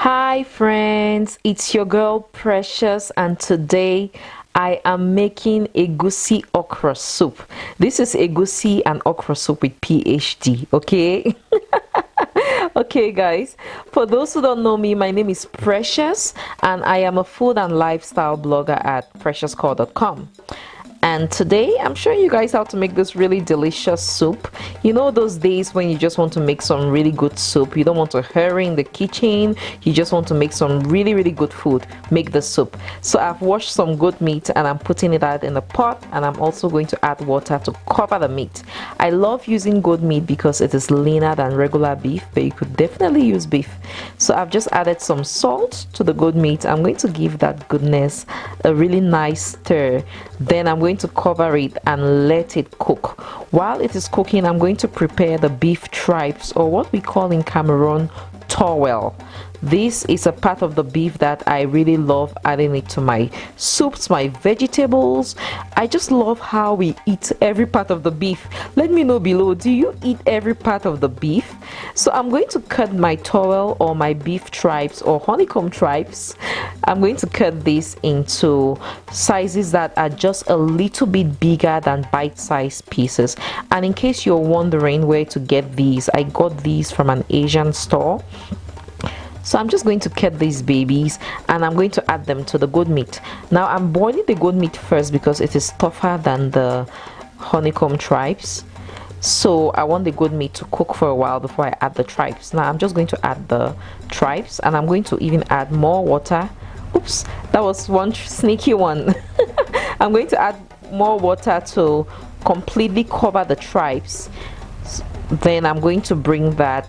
Hi friends, it's your girl Precious, and today I am making egusi okra soup. This is egusi and okra soup with PhD, okay? Okay guys, for those who don't know me, my name is Precious and I am a food and lifestyle blogger at preciouscore.com. And today I'm showing you guys how to make this really delicious soup. You know those days when you just want to make some really good soup, you don't want to hurry in the kitchen, you just want to make some really good food. Make the soup. So I've washed some goat meat and I'm putting it out in a pot, and I'm also going to add water to cover the meat. I love using goat meat because it is leaner than regular beef, but you could definitely use beef. So I've just added some salt to the goat meat. I'm going to give that goodness a really nice stir. Then I'm going to cover it and let it cook. While it is cooking, I'm going to prepare the beef tripes, or what we call in Cameroon towel. This is a part of the beef that I really love adding it to my soups, my vegetables. I just love how we eat every part of the beef. Let me know below, do you eat every part of the beef? So I'm going to cut my towel, or my beef tripes, or honeycomb tripes. I'm going to cut this into sizes that are just a little bit bigger than bite-sized pieces. And in case you're wondering where to get these, I got these from an Asian store. So I'm just going to cut these babies and I'm going to add them to the goat meat. Now I'm boiling the goat meat first because it is tougher than the honeycomb tripes. So I want the goat meat to cook for a while before I add the tripes. Now I'm just going to add the tripes, and I'm going to even add more water. Oops, that was one sneaky one. I'm going to add more water to completely cover the tripes. Then I'm going to bring that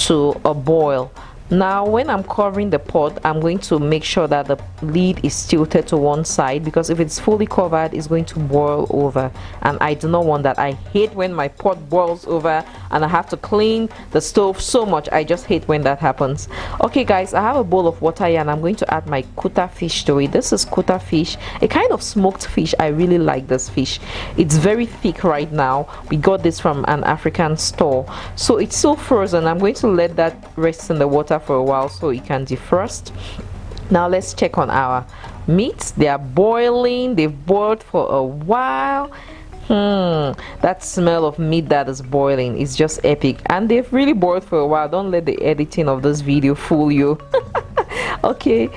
to a boil. Now when I'm covering the pot, I'm going to make sure that the lid is tilted to one side, because if it's fully covered, it's going to boil over, and I do not want that. I hate when my pot boils over and I have to clean the stove so much. I just hate when that happens. Okay guys, I have a bowl of water here and I'm going to add my kuta fish to it. This is kuta fish, a kind of smoked fish. I really like this fish. It's very thick right now. We got this from an African store, so it's so frozen. I'm going to let that rest in the water for a while so it can defrost. Now let's check on our meats. They are boiling. They've boiled for a while. That smell of meat that is boiling is just epic, and they've really boiled for a while. Don't let the editing of this video fool you. Okay,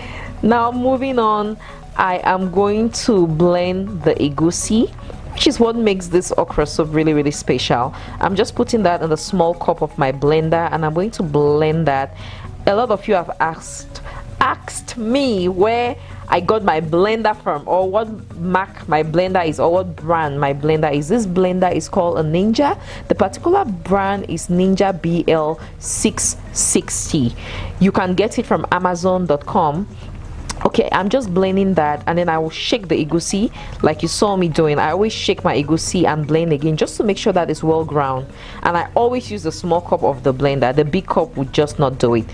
now moving on, I am going to blend the egusi, which is what makes this okra soup really special. I'm just putting that in the small cup of my blender and I'm going to blend that. A lot of you have asked me where I got my blender from, or what mark my blender is, or what brand my blender is. This blender is called a Ninja. The particular brand is Ninja BL660. You can get it from Amazon.com. Okay, I'm just blending that, and then I will shake the egusi like you saw me doing. I always shake my egusi and blend again just to make sure that it's well ground. And I always use the small cup of the blender. The big cup would just not do it.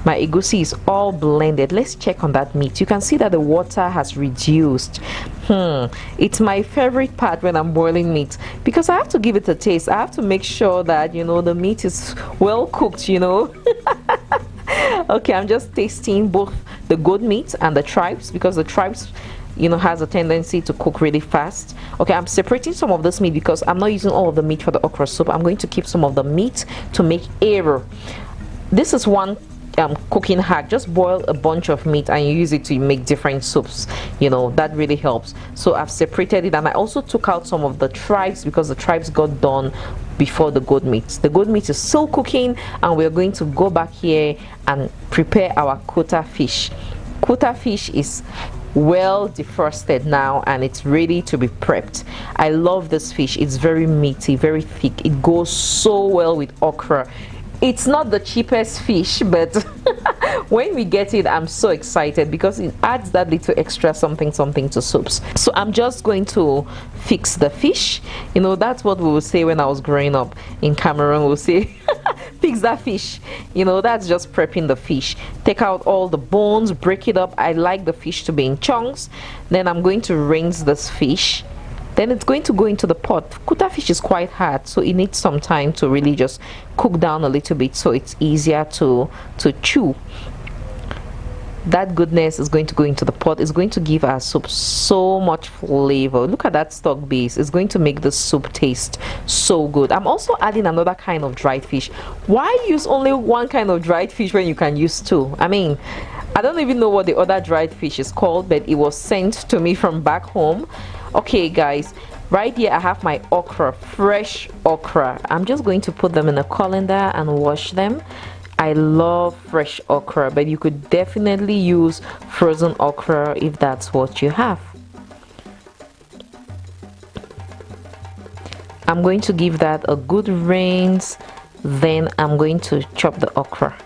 My egusi is all blended. Let's check on that meat. You can see that the water has reduced. It's my favorite part when I'm boiling meat, because I have to give it a taste. I have to make sure that, you know, the meat is well cooked, you know. Okay, I'm just tasting both the goat meat and the tripes, because the tripes, you know, has a tendency to cook really fast. Okay, I'm separating some of this meat because I'm not using all of the meat for the okra soup. I'm going to keep some of the meat to make arrow. This is one cooking hack. Just boil a bunch of meat and you use it to make different soups. You know, that really helps. So I've separated it, and I also took out some of the tripes because the tripes got done before the goat meat. The goat meat is still cooking, and we're going to go back here and prepare our kuta fish. Kuta fish is well defrosted now and it's ready to be prepped. I love this fish. It's very meaty, very thick. It goes so well with okra. It's not the cheapest fish, but when we get it, I'm so excited because it adds that little extra something to soups. So I'm just going to fix the fish. You know, that's what we would say when I was growing up in Cameroon. We'll say fix that fish. You know, that's just prepping the fish. Take out all the bones, break it up. I like the fish to be in chunks. Then I'm going to rinse this fish. Then it's going to go into the pot. Kuta fish is quite hard, so it needs some time to really just cook down a little bit so it's easier to chew. That goodness is going to go into the pot. It's going to give our soup so much flavor. Look at that stock base. It's going to make the soup taste so good. I'm also adding another kind of dried fish. Why use only one kind of dried fish when you can use two? I mean, I don't even know what the other dried fish is called, but it was sent to me from back home. Okay guys, right here I have my okra, fresh okra. I'm just going to put them in a colander and wash them. I love fresh okra, but you could definitely use frozen okra if that's what you have. I'm going to give that a good rinse, then I'm going to chop the okra.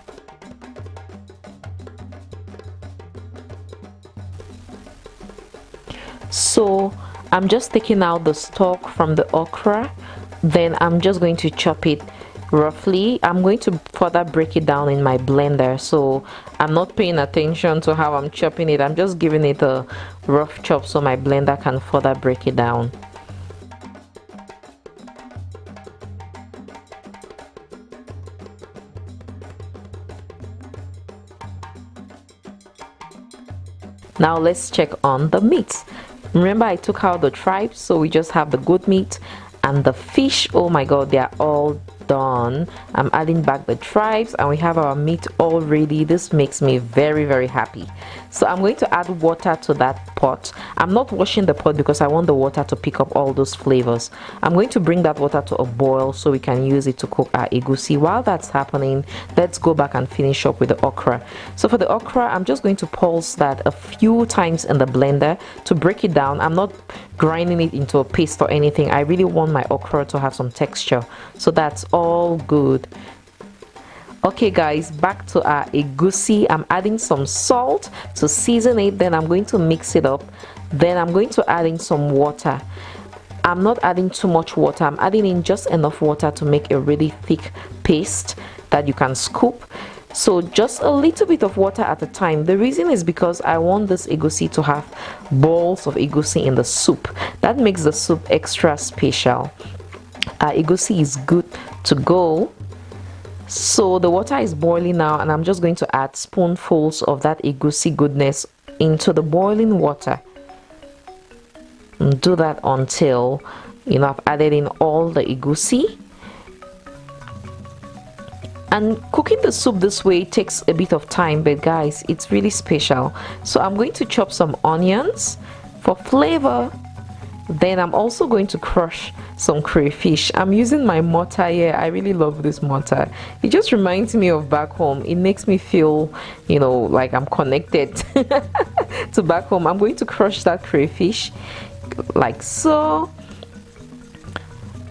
So I'm just taking out the stalk from the okra, then I'm just going to chop it roughly. I'm going to further break it down in my blender, so I'm not paying attention to how I'm chopping it. I'm just giving it a rough chop so my blender can further break it down. Now let's check on the meat. Remember, I took out the tripes, so we just have the goat meat and the fish. Oh my god, they are all done. I'm adding back the tripes and we have our meat all ready. This makes me very happy. So I'm going to add water to that pot. I'm not washing the pot because I want the water to pick up all those flavors. I'm going to bring that water to a boil so we can use it to cook our egusi. While that's happening, let's go back and finish up with the okra. So for the okra, I'm just going to pulse that a few times in the blender to break it down. I'm not grinding it into a paste or anything. I really want my okra to have some texture, so that's all good. Okay guys, back to our egusi. I'm adding some salt to season it, then I'm going to mix it up, then I'm going to add in some water. I'm not adding too much water. I'm adding in just enough water to make a really thick paste that you can scoop. So just a little bit of water at a time. The reason is because I want this egusi to have balls of egusi in the soup. That makes the soup extra special. Our egusi is good to go. So the water is boiling now, and I'm just going to add spoonfuls of that egusi goodness into the boiling water. And do that until I've added in all the egusi. And cooking the soup this way takes a bit of time, but guys, it's really special. So I'm going to chop some onions for flavor. Then I'm also going to crush some crayfish. I'm using my mortar here. I really love this mortar. It just reminds me of back home. It makes me feel, like I'm connected to back home. I'm going to crush that crayfish like so.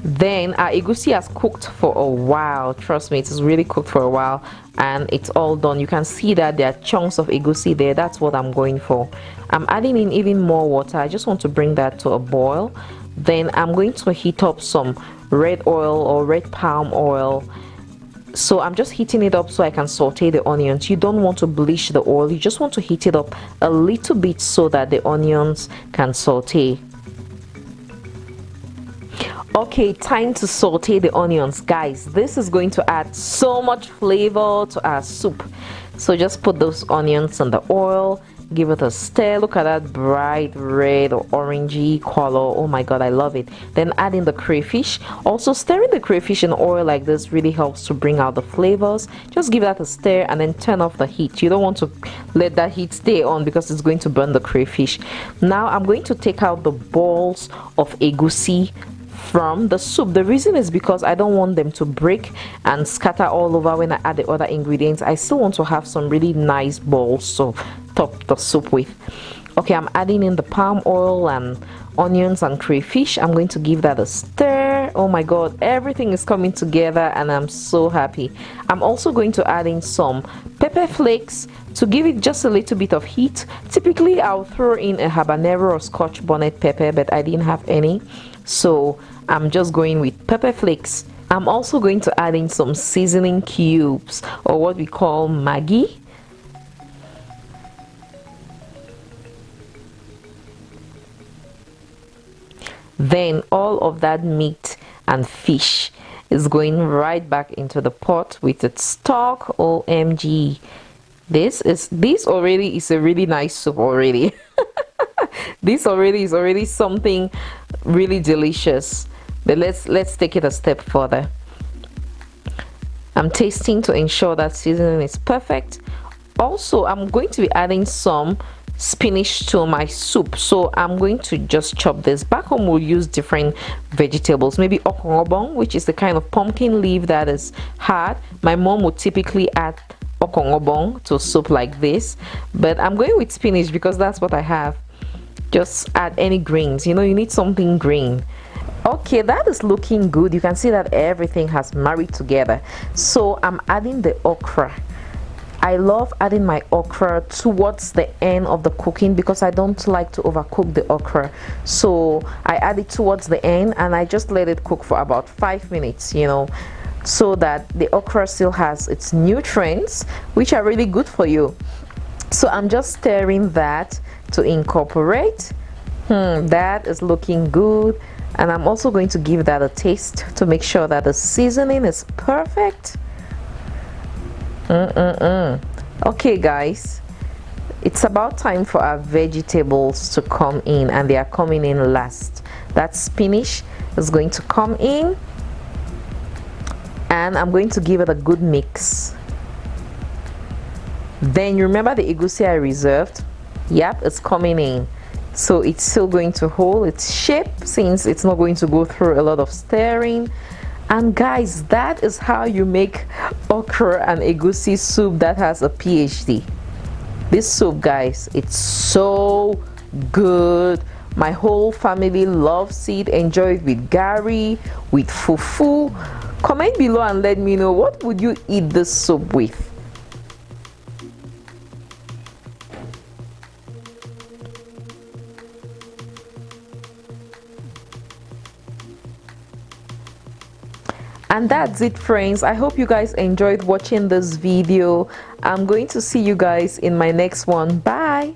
Then our egusi has cooked for a while. Trust me, it is really cooked for a while and it's all done. You can see that there are chunks of egusi there. That's what I'm going for. I'm adding in even more water. I just want to bring that to a boil. Then I'm going to heat up some red oil or red palm oil. So I'm just heating it up so I can saute the onions. You don't want to bleach the oil. You just want to heat it up a little bit so that the onions can saute. Okay, time to saute the onions. Guys, this is going to add so much flavor to our soup. So just put those onions in the oil, give it a stir. Look at that bright red or orangey color. Oh my god, I love it. Then add in the crayfish. Also, stirring the crayfish in oil like this really helps to bring out the flavors. Just give that a stir and then turn off the heat. You don't want to let that heat stay on because it's going to burn the crayfish. Now I'm going to take out the balls of egusi from the soup. The reason is because I don't want them to break and scatter all over when I add the other ingredients. I still want to have some really nice balls to top the soup with. Okay, I'm adding in the palm oil and onions and crayfish. I'm going to give that a stir. Oh my god, everything is coming together and I'm so happy. I'm also going to add in some pepper flakes to give it just a little bit of heat. Typically I'll throw in a habanero or scotch bonnet pepper, but I didn't have any, so I'm just going with pepper flakes. I'm also going to add in some seasoning cubes, or what we call Maggi. Then all of that meat and fish is going right back into the pot with its stock. OMG, This already is a really nice soup already. This already is already something really delicious. But let's take it a step further. I'm tasting to ensure that seasoning is perfect. Also, I'm going to be adding some spinach to my soup, so I'm going to just chop this. Back home we'll use different vegetables, maybe okra, which is the kind of pumpkin leaf that is hard. My mom would typically add okra to soup like this, but I'm going with spinach because that's what I have. Just add any greens, you know, you need something green. Okay, that is looking good. You can see that everything has married together. So I'm adding the okra. I love adding my okra towards the end of the cooking because I don't like to overcook the okra. So I add it towards the end and I just let it cook for about 5 minutes, you know, so that the okra still has its nutrients, which are really good for you. So I'm just stirring that to incorporate. That is looking good. And I'm also going to give that a taste to make sure that the seasoning is perfect. Okay guys, it's about time for our vegetables to come in, and they are coming in last. That spinach is going to come in, and I'm going to give it a good mix. Then you remember the egusi I reserved? Yep, it's coming in. So it's still going to hold its shape since it's not going to go through a lot of stirring. And guys, that is how you make okra and egusi soup that has a PhD. This soup, guys, it's so good. My whole family loves it. Enjoy it with garri, with fufu. Comment below and let me know, what would you eat this soup with? And that's it, friends. I hope you guys enjoyed watching this video. I'm going to see you guys in my next one. Bye.